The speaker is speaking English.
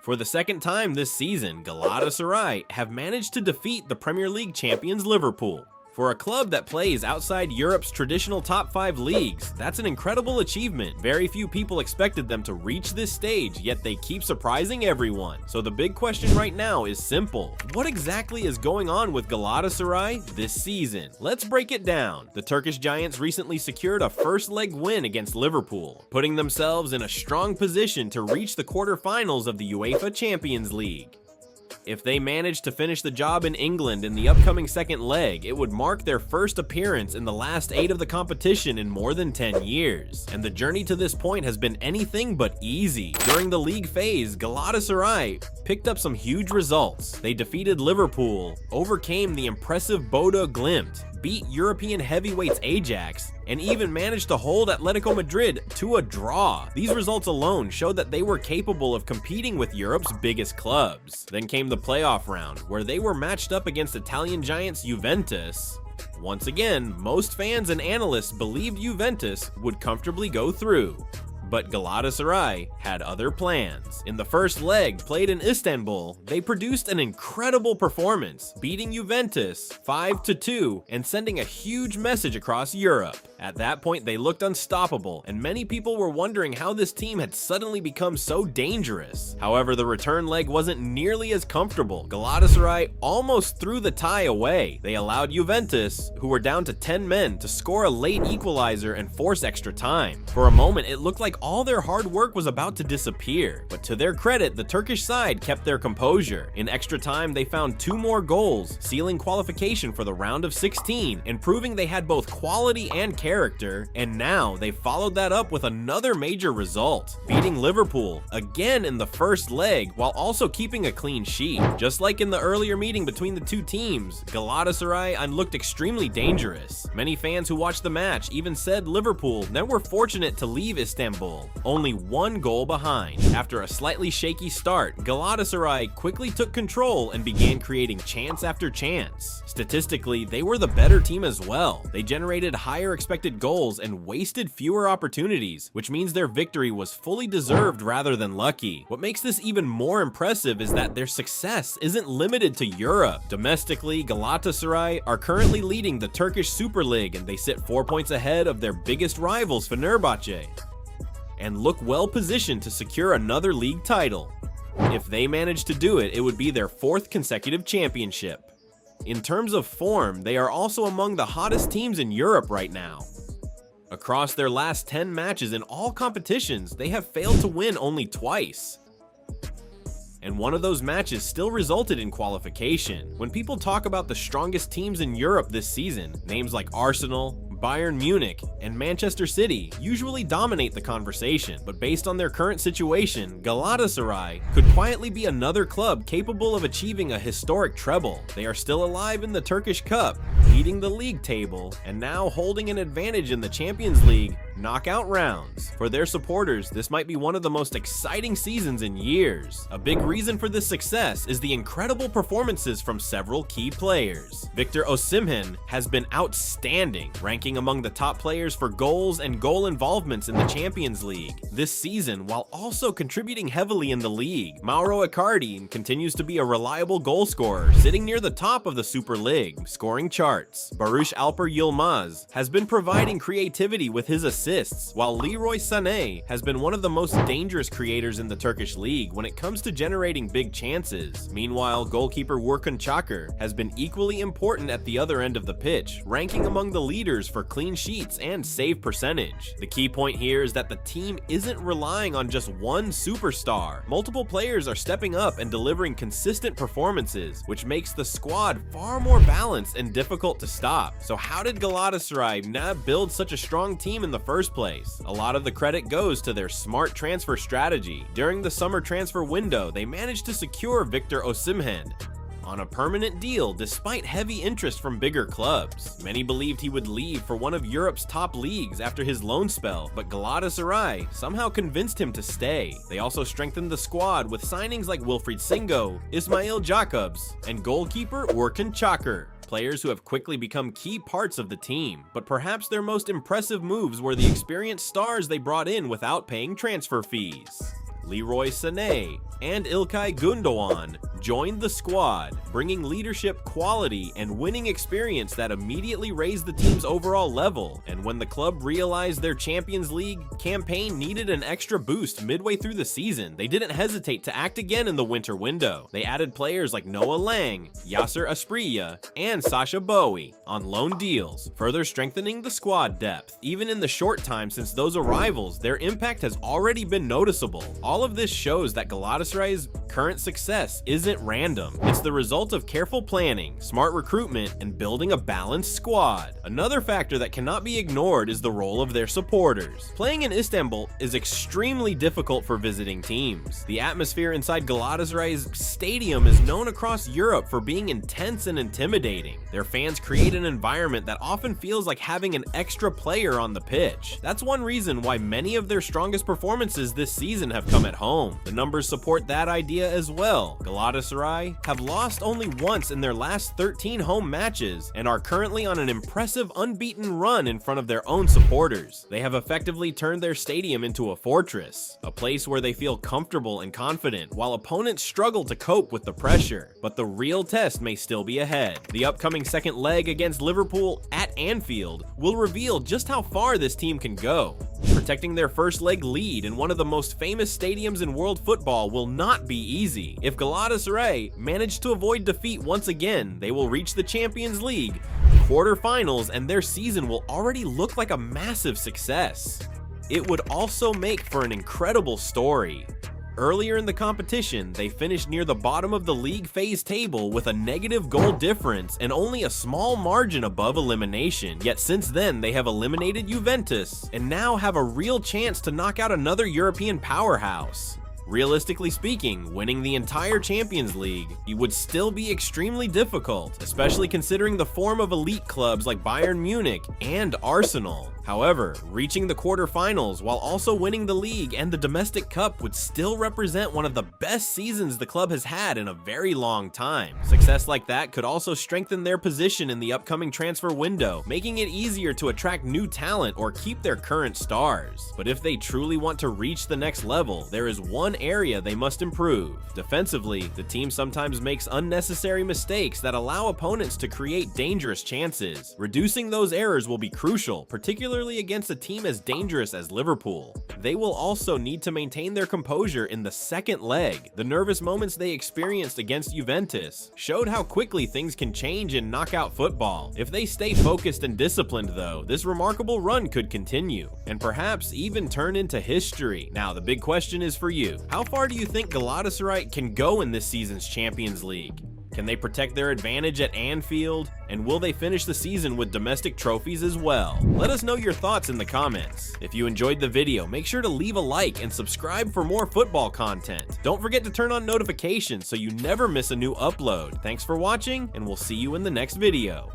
For the second time this season, Galatasaray have managed to defeat the Premier League champions Liverpool. For a club that plays outside Europe's traditional top 5 leagues, that's an incredible achievement. Very few people expected them to reach this stage, yet they keep surprising everyone. So the big question right now is simple. What exactly is going on with Galatasaray this season? Let's break it down. The Turkish Giants recently secured a first leg win against Liverpool, putting themselves in a strong position to reach the quarterfinals of the UEFA Champions League. If they manage to finish the job in England in the upcoming second leg, it would mark their first appearance in the last 8 of the competition in more than 10 years. And the journey to this point has been anything but easy. During the league phase, Galatasaray picked up some huge results. They defeated Liverpool, overcame the impressive Bodø Glimt, beat European heavyweights Ajax, and even managed to hold Atletico Madrid to a draw. These results alone showed that they were capable of competing with Europe's biggest clubs. Then came the playoff round, where they were matched up against Italian giants Juventus. Once again, most fans and analysts believed Juventus would comfortably go through. But Galatasaray had other plans. In the first leg, played in Istanbul, they produced an incredible performance, beating Juventus 5-2 and sending a huge message across Europe. At that point, they looked unstoppable, and many people were wondering how this team had suddenly become so dangerous. However, the return leg wasn't nearly as comfortable. Galatasaray almost threw the tie away. They allowed Juventus, who were down to 10 men, to score a late equalizer and force extra time. For a moment, it looked like all their hard work was about to disappear, but to their credit, the Turkish side kept their composure. In extra time, they found 2 more goals, sealing qualification for the round of 16 and proving they had both quality and character, and now they followed that up with another major result, beating Liverpool again in the first leg while also keeping a clean sheet. Just like in the earlier meeting between the two teams, Galatasaray looked extremely dangerous. Many fans who watched the match even said Liverpool then were fortunate to leave Istanbul only 1 goal behind. After a slightly shaky start, Galatasaray quickly took control and began creating chance after chance. Statistically, they were the better team as well. They generated higher expected goals and wasted fewer opportunities, which means their victory was fully deserved rather than lucky. What makes this even more impressive is that their success isn't limited to Europe. Domestically, Galatasaray are currently leading the Turkish Super League, and they sit 4 points ahead of their biggest rivals, Fenerbahce, and look well positioned to secure another league title. If they manage to do it, it would be their 4th consecutive championship. In terms of form, they are also among the hottest teams in Europe right now. Across their last 10 matches in all competitions, they have failed to win only twice. And one of those matches still resulted in qualification. When people talk about the strongest teams in Europe this season, names like Arsenal, Bayern Munich, and Manchester City usually dominate the conversation, but based on their current situation, Galatasaray could quietly be another club capable of achieving a historic treble. They are still alive in the Turkish Cup, leading the league table, and now holding an advantage in the Champions League knockout rounds. For their supporters, this might be one of the most exciting seasons in years. A big reason for this success is the incredible performances from several key players. Victor Osimhen has been outstanding, ranking among the top players for goals and goal involvements in the Champions League this season, while also contributing heavily in the league. Mauro Icardi continues to be a reliable goal scorer, sitting near the top of the Super League scoring charts. Barış Alper Yılmaz has been providing creativity with his assists, while Leroy Sané has been one of the most dangerous creators in the Turkish league when it comes to generating big chances. Meanwhile, goalkeeper Workan Çakır has been equally important at the other end of the pitch, ranking among the leaders for clean sheets and save percentage. The key point here is that the team isn't relying on just one superstar. Multiple players are stepping up and delivering consistent performances, which makes the squad far more balanced and difficult to stop. So how did Galatasaray build such a strong team in the first place? A lot of the credit goes to their smart transfer strategy. During the summer transfer window, they managed to secure Victor Osimhen on a permanent deal despite heavy interest from bigger clubs. Many believed he would leave for one of Europe's top leagues after his loan spell, but Galatasaray somehow convinced him to stay. They also strengthened the squad with signings like Wilfried Singo, Ismail Jacobs, and goalkeeper Workan Çakır, players who have quickly become key parts of the team. But perhaps their most impressive moves were the experienced stars they brought in without paying transfer fees. Leroy Sané, and İlkay Gündoğan joined the squad, bringing leadership, quality, and winning experience that immediately raised the team's overall level. And when the club realized their Champions League campaign needed an extra boost midway through the season, they didn't hesitate to act again in the winter window. They added players like Noah Lang, Yasser Asprilla, and Sacha Boey on loan deals, further strengthening the squad depth. Even in the short time since those arrivals, their impact has already been noticeable. All of this shows that Galatasaray's current success isn't random. It's the result of careful planning, smart recruitment, and building a balanced squad. Another factor that cannot be ignored is the role of their supporters. Playing in Istanbul is extremely difficult for visiting teams. The atmosphere inside Galatasaray's stadium is known across Europe for being intense and intimidating. Their fans create an environment that often feels like having an extra player on the pitch. That's one reason why many of their strongest performances this season have come at home. The numbers support that idea as well. Galatasaray have lost only once in their last 13 home matches and are currently on an impressive unbeaten run in front of their own supporters. They have effectively turned their stadium into a fortress, a place where they feel comfortable and confident while opponents struggle to cope with the pressure. But the real test may still be ahead. The upcoming second leg against Liverpool at Anfield will reveal just how far this team can go. Protecting their first leg lead in one of the most famous stadiums in world football will not be easy. If Galatasaray manage to avoid defeat once again, they will reach the Champions League quarterfinals and their season will already look like a massive success. It would also make for an incredible story. Earlier in the competition, they finished near the bottom of the league phase table with a negative goal difference and only a small margin above elimination. Yet since then, they have eliminated Juventus and now have a real chance to knock out another European powerhouse. Realistically speaking, winning the entire Champions League would still be extremely difficult, especially considering the form of elite clubs like Bayern Munich and Arsenal. However, reaching the quarterfinals while also winning the league and the domestic cup would still represent one of the best seasons the club has had in a very long time. Success like that could also strengthen their position in the upcoming transfer window, making it easier to attract new talent or keep their current stars. But if they truly want to reach the next level, there is one area they must improve. Defensively, the team sometimes makes unnecessary mistakes that allow opponents to create dangerous chances. Reducing those errors will be crucial, particularly against a team as dangerous as Liverpool. They will also need to maintain their composure in the second leg. The nervous moments they experienced against Juventus showed how quickly things can change in knockout football. If they stay focused and disciplined though, this remarkable run could continue, and perhaps even turn into history. Now the big question is for you. How far do you think Galatasaray can go in this season's Champions League? Can they protect their advantage at Anfield? And will they finish the season with domestic trophies as well? Let us know your thoughts in the comments. If you enjoyed the video, make sure to leave a like and subscribe for more football content. Don't forget to turn on notifications so you never miss a new upload. Thanks for watching, and we'll see you in the next video.